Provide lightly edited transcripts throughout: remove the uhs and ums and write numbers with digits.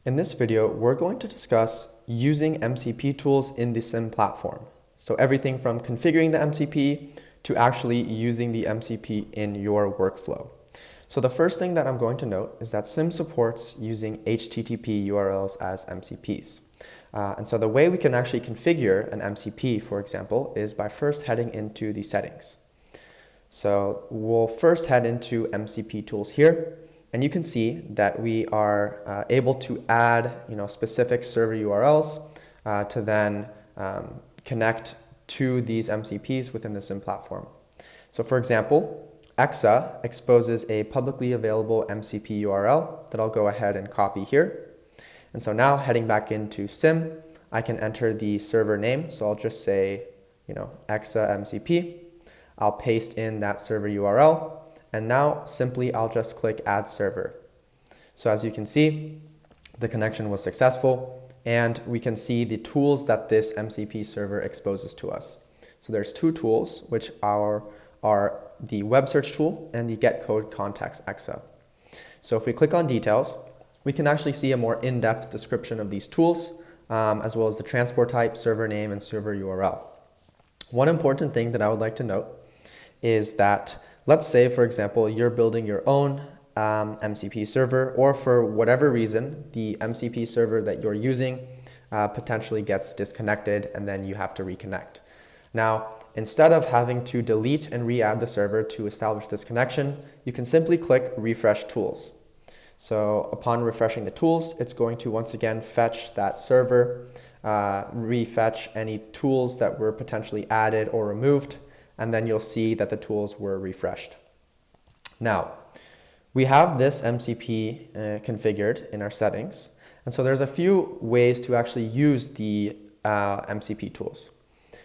In this video, we're going to discuss using MCP tools in the Sim platform. So everything from configuring the MCP to actually using the MCP in your workflow. So the first thing that I'm going to note is that Sim supports using HTTP URLs as MCPs. And so the way we can actually configure an MCP, for example, is by first heading into the settings. So we'll first head into MCP tools here. And you can see that we are able to add specific server URLs to then connect to these MCPs within the Sim platform. So for example, Exa exposes a publicly available MCP URL that I'll go ahead and copy here. And so now heading back into Sim, I can enter the server name. So I'll just say, Exa MCP. I'll paste in that server URL. And now simply I'll just click add server. So as you can see, the connection was successful and we can see the tools that this MCP server exposes to us. So there's two tools, which are the web search tool and the get code context Exa. So if we click on details, we can actually see a more in-depth description of these tools, as well as the transport type, server name, and server URL. One important thing that I would like to note is that let's say, for example, you're building your own MCP server, or for whatever reason, the MCP server that you're using potentially gets disconnected and then you have to reconnect. Now, instead of having to delete and re-add the server to establish this connection, you can simply click refresh tools. So upon refreshing the tools, it's going to once again fetch that server, refetch any tools that were potentially added or removed, and then you'll see that the tools were refreshed. Now, we have this MCP configured in our settings, and so there's a few ways to actually use the MCP tools.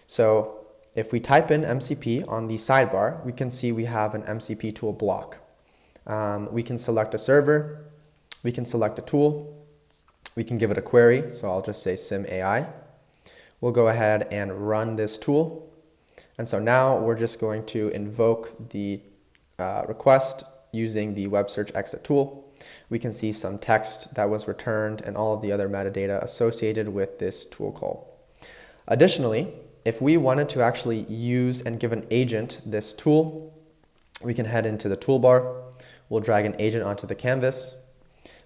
So if we type in MCP on the sidebar, we can see we have an MCP tool block. We can select a server, we can select a tool, we can give it a query, so I'll just say Sim AI. We'll go ahead and run this tool. And so now we're just going to invoke the request using the web search exit tool. We can see some text that was returned and all of the other metadata associated with this tool call. Additionally, if we wanted to actually use and give an agent this tool, we can head into the toolbar. We'll drag an agent onto the canvas.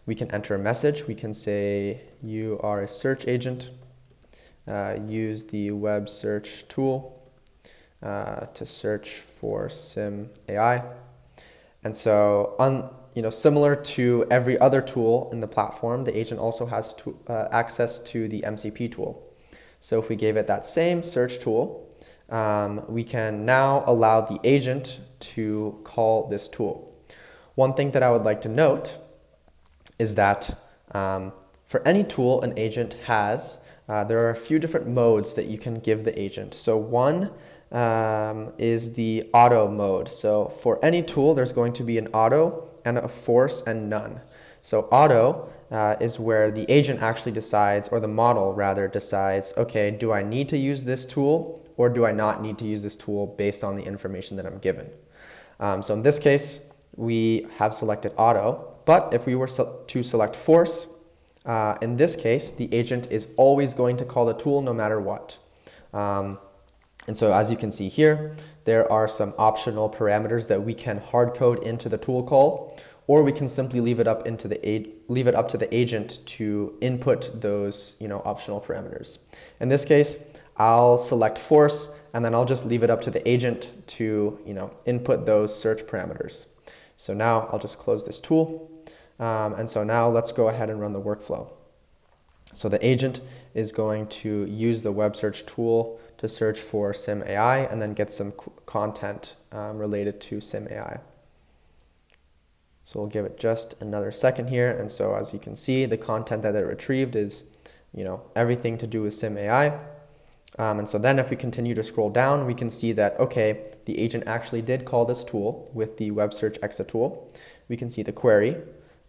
We can enter a message. We can say, you are a search agent. Use the web search tool to search for Sim AI. And so similar to every other tool in the platform, the agent also has access to the MCP tool. So if we gave it that same search tool, we can now allow the agent to call this tool. One thing that I would like to note is that for any tool an agent has, there are a few different modes that you can give the agent. So one is the auto mode. So for any tool, there's going to be an auto and a force and none. So auto is where the agent actually decides, or the model rather decides, okay, do I need to use this tool or do I not need to use this tool based on the information that I'm given? So in this case, we have selected auto, but if we were to select force, in this case, the agent is always going to call the tool no matter what. And so as you can see here, there are some optional parameters that we can hard code into the tool call, or we can simply leave it up to the agent to input those optional parameters. In this case, I'll select force and then I'll just leave it up to the agent to input those search parameters. So now I'll just close this tool. And so now let's go ahead and run the workflow. So the agent is going to use the web search tool to search for Sim AI and then get some content related to Sim AI. So we'll give it just another second here. And so as you can see, the content that it retrieved is everything to do with Sim AI. And so then if we continue to scroll down, we can see that, okay, the agent actually did call this tool with the web search exit tool. We can see the query.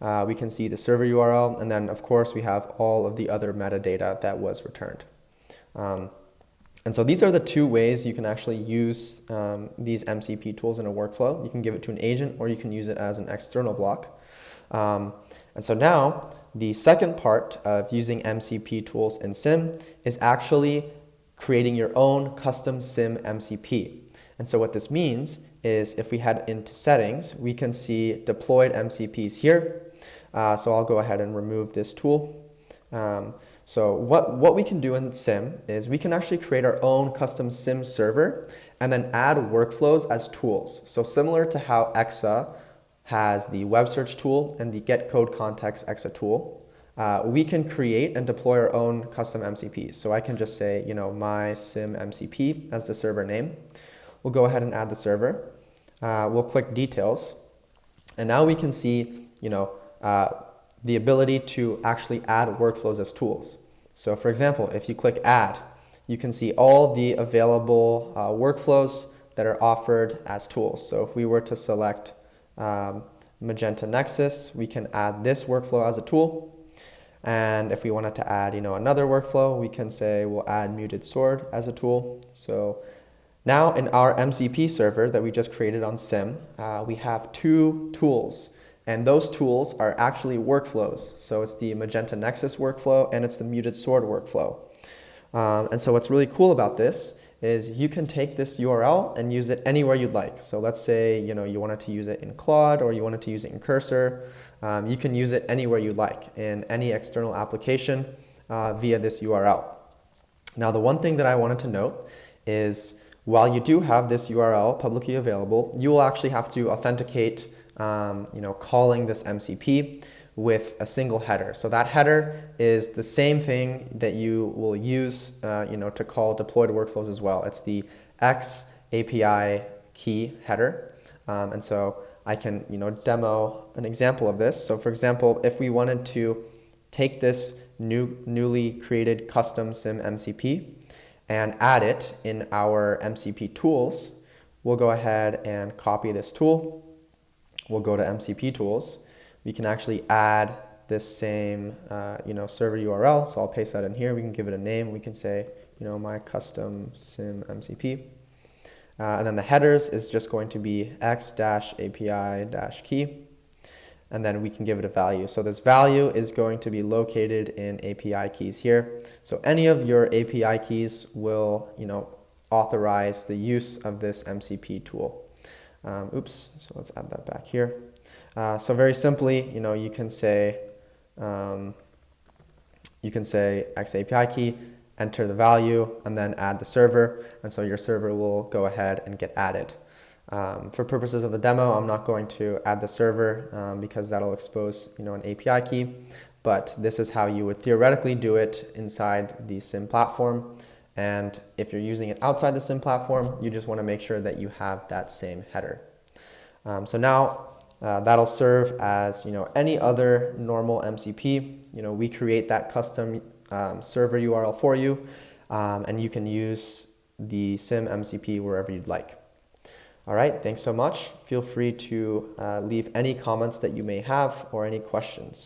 We can see the server URL, and then of course we have all of the other metadata that was returned. And so these are the two ways you can actually use these MCP tools in a workflow. You can give it to an agent or you can use it as an external block. And so now the second part of using MCP tools in Sim is actually creating your own custom Sim MCP. And so what this means is if we head into settings, we can see deployed MCPs here. So I'll go ahead and remove this tool. So what we can do in Sim is we can actually create our own custom Sim server and then add workflows as tools. So similar to how Exa has the web search tool and the get code context Exa tool, we can create and deploy our own custom MCPs. So I can just say, my Sim MCP as the server name. We'll go ahead and add the server. We'll click details. And now we can see, the ability to actually add workflows as tools. So for example, if you click add, you can see all the available workflows that are offered as tools. So if we were to select Magenta Nexus, we can add this workflow as a tool. And if we wanted to add, another workflow, we can say we'll add Muted Sword as a tool. So now in our MCP server that we just created on Sim, we have two tools. And those tools are actually workflows. So it's the Magenta Nexus workflow and it's the Muted Sword workflow. And so what's really cool about this is you can take this URL and use it anywhere you'd like. So let's say you wanted to use it in Claude or you wanted to use it in Cursor. You can use it anywhere you like in any external application via this URL. Now the one thing that I wanted to note is while you do have this URL publicly available, you will actually have to authenticate calling this MCP with a single header. So that header is the same thing that you will use to call deployed workflows as well. It's the X API key header. And so I can demo an example of this. So for example, if we wanted to take this newly created custom Sim MCP and add it in our MCP tools, we'll go ahead and copy this tool. We'll go to MCP tools. We can actually add this same server URL. So I'll paste that in here. We can give it a name. We can say my custom Sim MCP. And then the headers is just going to be x-api-key. And then we can give it a value. So this value is going to be located in API keys here. So any of your API keys will authorize the use of this MCP tool. So let's add that back here. So very simply, you can say X API key, enter the value, and then add the server. And so your server will go ahead and get added. For purposes of the demo, I'm not going to add the server because that'll expose an API key. But this is how you would theoretically do it inside the Sim platform. And if you're using it outside the Sim platform, you just want to make sure that you have that same header. So now that'll serve as any other normal MCP. We create that custom server URL for you, and you can use the Sim MCP wherever you'd like. All right, thanks so much. Feel free to leave any comments that you may have or any questions.